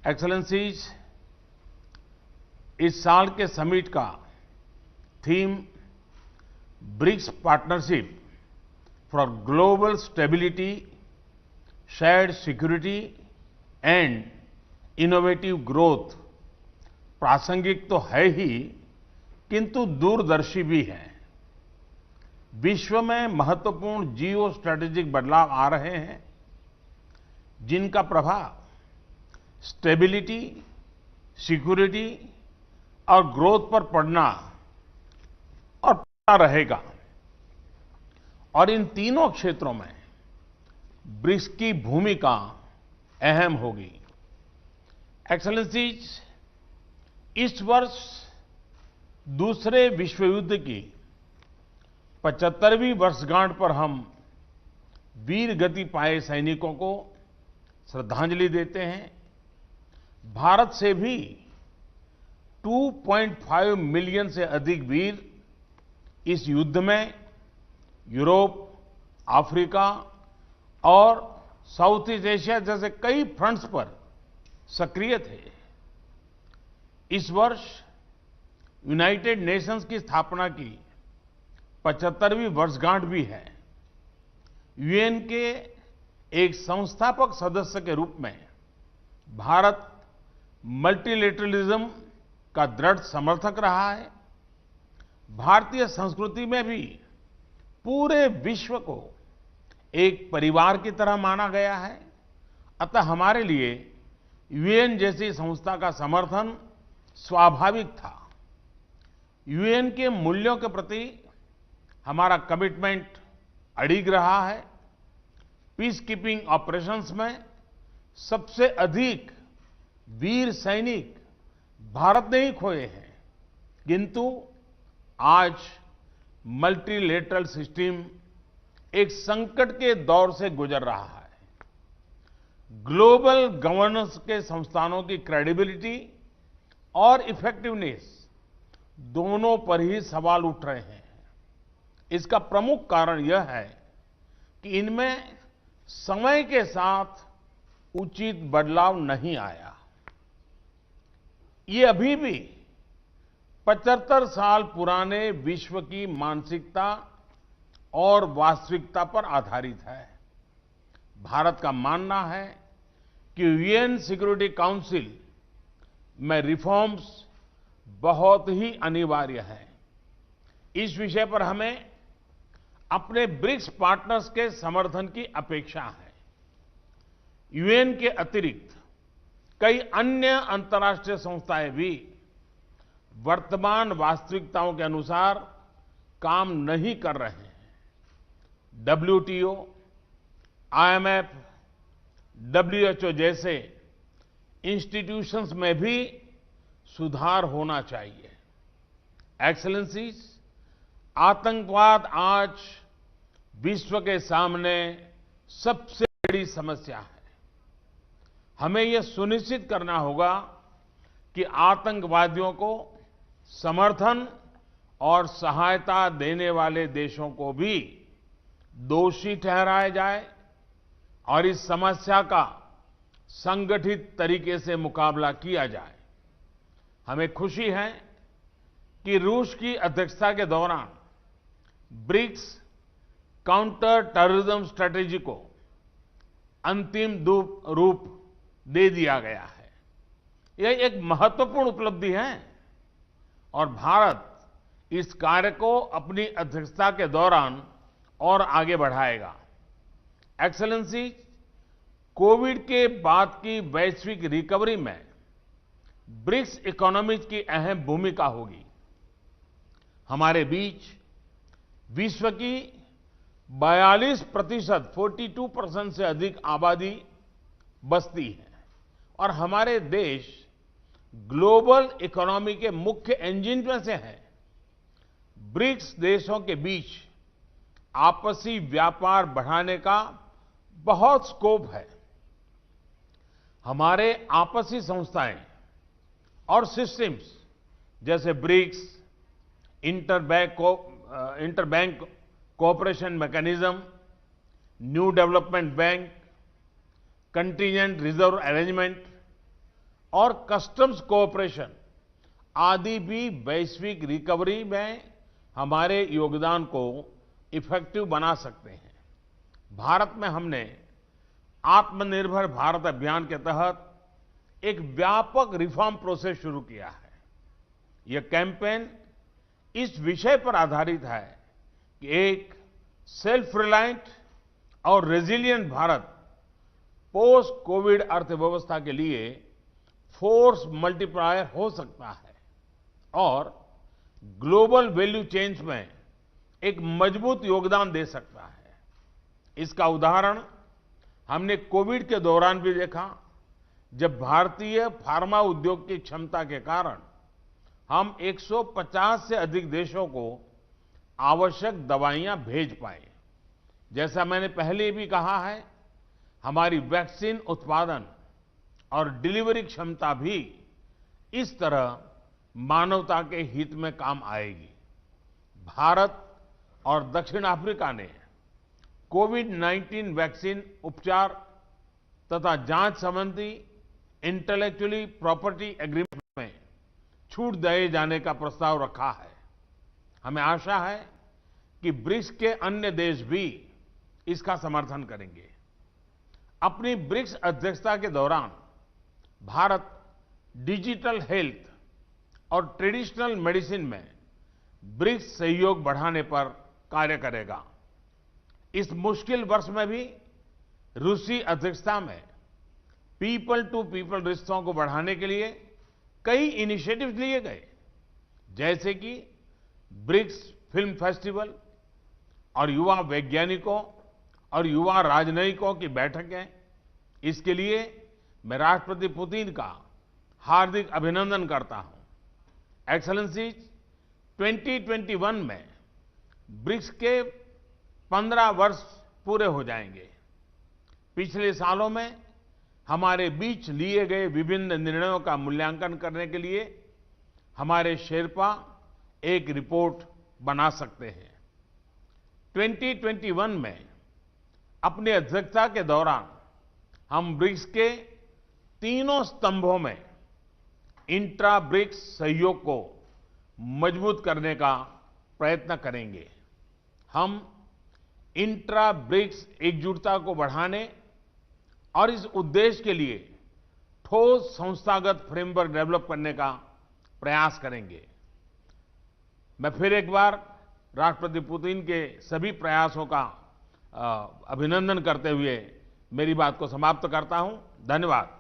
Excellencies, इस साल के समिट का theme BRICS partnership for global stability, shared security and innovative growth प्रासंगिक तो है ही, किंतु दूरदर्शी भी है। विश्व में महत्वपूर्ण जियो स्ट्रैटेजिक बदलाव आ रहे हैं, जिनका प्रभाव स्टेबिलिटी, सिक्योरिटी और ग्रोथ पर पड़ना और पड़ता रहेगा। और इन तीनों क्षेत्रों में ब्रिक्स की भूमिका अहम होगी। एक्सेलेंसीज, इस वर्ष दूसरे विश्व युद्ध की 75वीं वर्षगांठ पर हम वीर गति पाए सैनिकों को श्रद्धांजलि देते हैं। भारत से भी 2.5 मिलियन से अधिक वीर इस युद्ध में यूरोप, अफ्रीका और साउथ ईस्ट एशिया जैसे कई फ्रंट्स पर सक्रिय थे। इस वर्ष यूनाइटेड नेशंस की स्थापना की 75वीं वर्षगांठ भी है। यूएन के एक संस्थापक सदस्य के रूप में भारत मल्टीलेटरलिज्म का दृढ़ समर्थक रहा है। भारतीय संस्कृति में भी पूरे विश्व को एक परिवार की तरह माना गया है। अतः हमारे लिए यूएन जैसी संस्था का समर्थन स्वाभाविक था। यूएन के मूल्यों के प्रति हमारा कमिटमेंट अडिग रहा है। पीस कीपिंग ऑपरेशंस में सबसे अधिक वीर सैनिक भारत ने ही खोए हैं, किंतु आज मल्टीलेटरल सिस्टम एक संकट के दौर से गुजर रहा है। ग्लोबल गवर्नेंस के संस्थानों की क्रेडिबिलिटी और इफेक्टिवनेस दोनों पर ही सवाल उठ रहे हैं। इसका प्रमुख कारण यह है कि इनमें समय के साथ उचित बदलाव नहीं आया। ये अभी भी 75 साल पुराने विश्व की मानसिकता और वास्तविकता पर आधारित है। भारत का मानना है कि यूएन सिक्योरिटी काउंसिल में रिफॉर्म्स बहुत ही अनिवार्य है। इस विषय पर हमें अपने ब्रिक्स पार्टनर्स के समर्थन की अपेक्षा है। यूएन के अतिरिक्त कई अन्य अंतर्राष्ट्रीय संस्थाएं भी वर्तमान वास्तविकताओं के अनुसार काम नहीं कर रहे हैं। डब्ल्यूटीओ, आईएमएफ, डब्ल्यूएचओ जैसे इंस्टीट्यूशंस में भी सुधार होना चाहिए। एक्सेलेंसीज, आतंकवाद आज विश्व के सामने सबसे बड़ी समस्या है। हमें यह सुनिश्चित करना होगा कि आतंकवादियों को समर्थन और सहायता देने वाले देशों को भी दोषी ठहराया जाए और इस समस्या का संगठित तरीके से मुकाबला किया जाए। हमें खुशी है कि रूस की अध्यक्षता के दौरान ब्रिक्स काउंटर टेररिज्म स्ट्रेटेजी को अंतिम रूप दे दिया गया है। यह एक महत्वपूर्ण उपलब्धि है और भारत इस कार्य को अपनी अध्यक्षता के दौरान और आगे बढ़ाएगा। एक्सेलेंसी, कोविड के बाद की वैश्विक रिकवरी में ब्रिक्स इकोनॉमीज की अहम भूमिका होगी। हमारे बीच विश्व की 42%, 42% से अधिक आबादी बसती है और हमारे देश ग्लोबल इकोनॉमी के मुख्य इंजन में से हैं। ब्रिक्स देशों के बीच आपसी व्यापार बढ़ाने का बहुत स्कोप है। हमारे आपसी संस्थाएं और सिस्टम्स जैसे BRICS, interbank cooperation mechanism, new development bank, contingent reserve arrangement और कस्टम्स कोऑपरेशन आदि भी वैश्विक रिकवरी में हमारे योगदान को इफेक्टिव बना सकते हैं। भारत में हमने आत्मनिर्भर भारत अभियान के तहत एक व्यापक रिफॉर्म प्रोसेस शुरू किया है। यह कैंपेन इस विषय पर आधारित है कि एक सेल्फ रिलायंट और रेजिलिएंट भारत पोस्ट कोविड अर्थव्यवस्था के लिए फोर्स मल्टीप्लायर हो सकता है और ग्लोबल वैल्यू चेन्स में एक मजबूत योगदान दे सकता है। इसका उदाहरण हमने कोविड के दौरान भी देखा, जब भारतीय फार्मा उद्योग की क्षमता के कारण हम 150 से अधिक देशों को आवश्यक दवाइयां भेज पाए। जैसा मैंने पहले भी कहा है, हमारी वैक्सीन उत्पादन और डिलीवरी क्षमता भी इस तरह मानवता के हित में काम आएगी। भारत और दक्षिण अफ्रीका ने कोविड-19 वैक्सीन उपचार तथा जांच संबंधी इंटेलेक्चुअली प्रॉपर्टी एग्रीमेंट में छूट दिए जाने का प्रस्ताव रखा है। हमें आशा है कि ब्रिक्स के अन्य देश भी इसका समर्थन करेंगे। अपनी ब्रिक्स अध्यक्षता के दौरान भारत डिजिटल हेल्थ और ट्रेडिशनल मेडिसिन में ब्रिक्स सहयोग बढ़ाने पर कार्य करेगा। इस मुश्किल वर्ष में भी रूसी अध्यक्षता में पीपल टू पीपल रिश्तों को बढ़ाने के लिए कई इनिशिएटिव्स लिए गए, जैसे कि ब्रिक्स फिल्म फेस्टिवल और युवा वैज्ञानिकों और युवा राजनयिकों की बैठकें। इसके लिए मैं राष्ट्रपति पुतिन का हार्दिक अभिनंदन करता हूं। एक्सेलेंसीज, 2021 में ब्रिक्स के 15 वर्ष पूरे हो जाएंगे। पिछले सालों में हमारे बीच लिए गए विभिन्न निर्णयों का मूल्यांकन करने के लिए हमारे शेरपा एक रिपोर्ट बना सकते हैं। 2021 में अपनी अध्यक्षता के दौरान हम ब्रिक्स के तीनों स्तंभों में इंट्रा ब्रिक्स सहयोग को मजबूत करने का प्रयत्न करेंगे। हम इंट्रा ब्रिक्स एकजुटता को बढ़ाने और इस उद्देश्य के लिए ठोस संस्थागत फ्रेमवर्क डेवलप करने का प्रयास करेंगे। मैं फिर एक बार राष्ट्रपति पुतिन के सभी प्रयासों का अभिनंदन करते हुए मेरी बात को समाप्त करता हूं। धन्यवाद।